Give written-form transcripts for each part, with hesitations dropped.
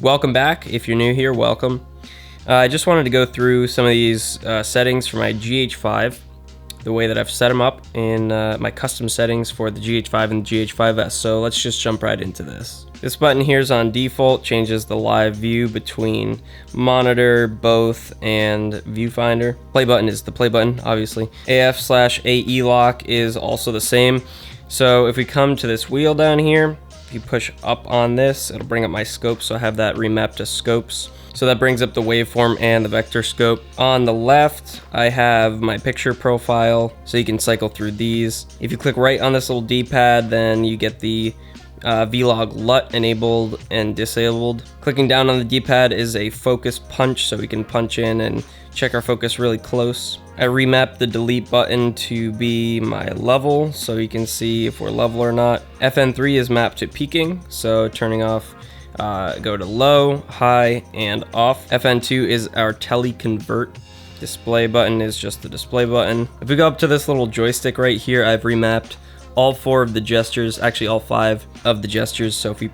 Welcome back. If you're new here, welcome. I just wanted to go through some of these settings for my GH5, the way that I've set them up in my custom settings for the GH5 and the GH5S. So let's just jump right into this. This button here is on default, changes the live view between monitor, both, and viewfinder. Play button is the play button, obviously. AF/AE lock is also the same. So if we come to this wheel down here, if you push up on this, it'll bring up my scopes, so I have that remapped to scopes. So that brings up the waveform and the vector scope. On the left, I have my picture profile, so you can cycle through these. If you click right on this little D-pad, then you get the Vlog LUT enabled and disabled. Clicking down on the D-pad is a focus punch, so we can punch in and check our focus really close. I remapped the delete button to be my level, so you can see if we're level or not. FN3 is mapped to peaking, so turning off, go to low, high, and off. FN2 is our teleconvert. Display button is just the display button. If we go up to this little joystick right here, I've remapped all 4 of the gestures, actually all 5 of the gestures. So if we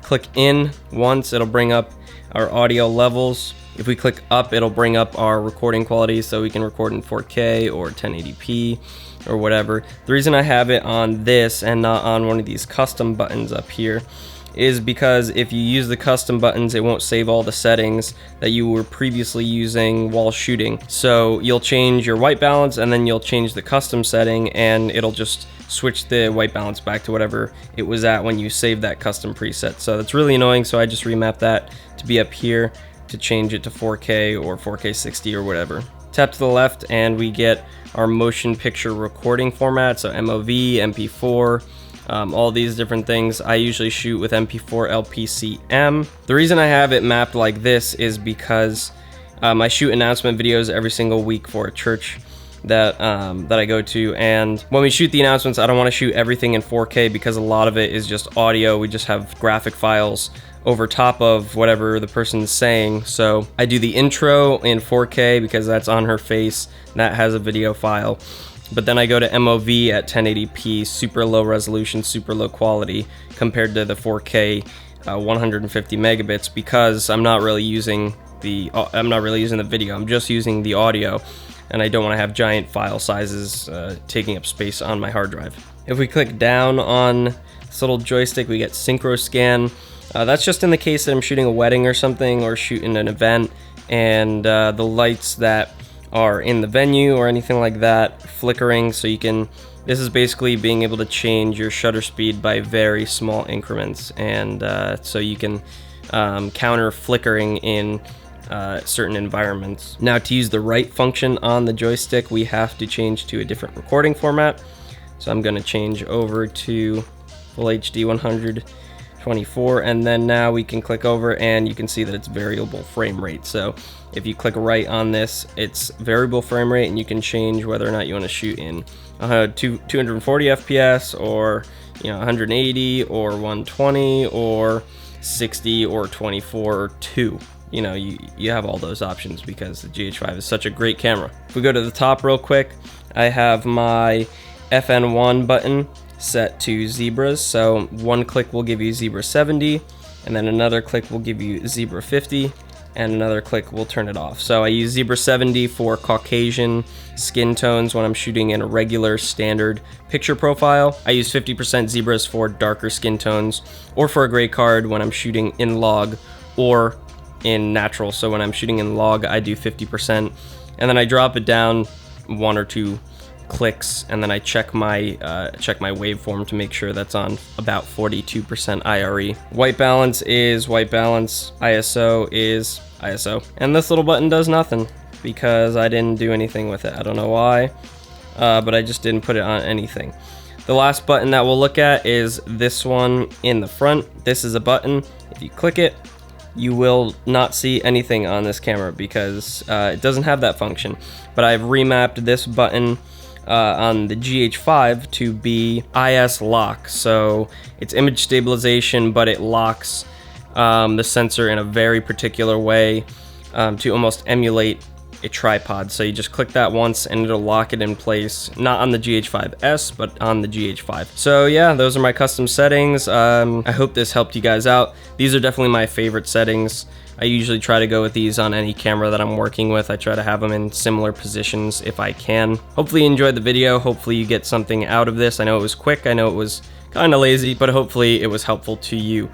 click in once, it'll bring up our audio levels. If we click up, it'll bring up our recording quality, so we can record in 4K or 1080p or whatever. The reason I have it on this and not on one of these custom buttons up here is because if you use the custom buttons, it won't save all the settings that you were previously using while shooting. So you'll change your white balance and then you'll change the custom setting and it'll just switch the white balance back to whatever it was at when you saved that custom preset. So that's really annoying, so I just remapped that to be up here to change it to 4K or 4K 60 or whatever. Tap to the left and we get our motion picture recording format, so MOV, MP4, all these different things. I usually shoot with MP4 LPCM. The reason I have it mapped like this is because I shoot announcement videos every single week for a church that I go to, and when we shoot the announcements, I don't want to shoot everything in 4K because a lot of it is just audio. We just have graphic files over top of whatever the person's saying. So I do the intro in 4K because that's on her face, that has a video file. But then I go to MOV at 1080p, super low resolution, super low quality compared to the 4K 150 megabits because I'm not really using the video. I'm just using the audio, and I don't want to have giant file sizes taking up space on my hard drive. If we click down on this little joystick, we get synchro scan. That's just in the case that I'm shooting a wedding or something, or shooting an event, and the lights that are in the venue or anything like that flickering. So you can, this is basically being able to change your shutter speed by very small increments, and so you can counter flickering in certain environments. Now, to use the right function on the joystick, we have to change to a different recording format. So I'm going to change over to Full HD 124, and then now we can click over and you can see that it's variable frame rate. So if you click right on this, it's variable frame rate, and you can change whether or not you want to shoot in 240 FPS or 180 or 120 or 60 or 24 or 2. You have all those options because the GH5 is such a great camera. If we go to the top real quick, I have my FN1 button set to zebras. So one click will give you zebra 70, and then another click will give you zebra 50, and another click will turn it off. So I use zebra 70 for Caucasian skin tones when I'm shooting in a regular standard picture profile. I use 50% zebras for darker skin tones, or for a gray card when I'm shooting in log or in natural. So when I'm shooting in log, I do 50%, and then I drop it down 1 or 2 clicks, and then I check my waveform to make sure that's on about 42% IRE. White balance is white balance, ISO is ISO, and this little button does nothing because I didn't do anything with it. I don't know why, but I just didn't put it on anything. The last button that we'll look at is this one in the front. This is a button. If you click it, you will not see anything on this camera because it doesn't have that function. But I've remapped this button on the GH5 to be IS lock. So it's image stabilization, but it locks the sensor in a very particular way to almost emulate a tripod. So you just click that once and it'll lock it in place, not on the GH5S, but on the GH5. So yeah, those are my custom settings. I hope this helped you guys out. These are definitely my favorite settings. I usually try to go with these on any camera that I'm working with. I try to have them in similar positions if I can. Hopefully you enjoyed the video. Hopefully you get something out of this. I know it was quick. I know it was kind of lazy, but hopefully it was helpful to you.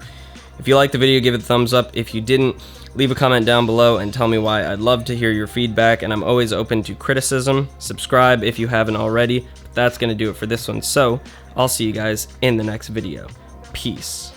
If you liked the video, give it a thumbs up. If you didn't, leave a comment down below and tell me why. I'd love to hear your feedback, and I'm always open to criticism. Subscribe if you haven't already. But that's going to do it for this one. So I'll see you guys in the next video. Peace.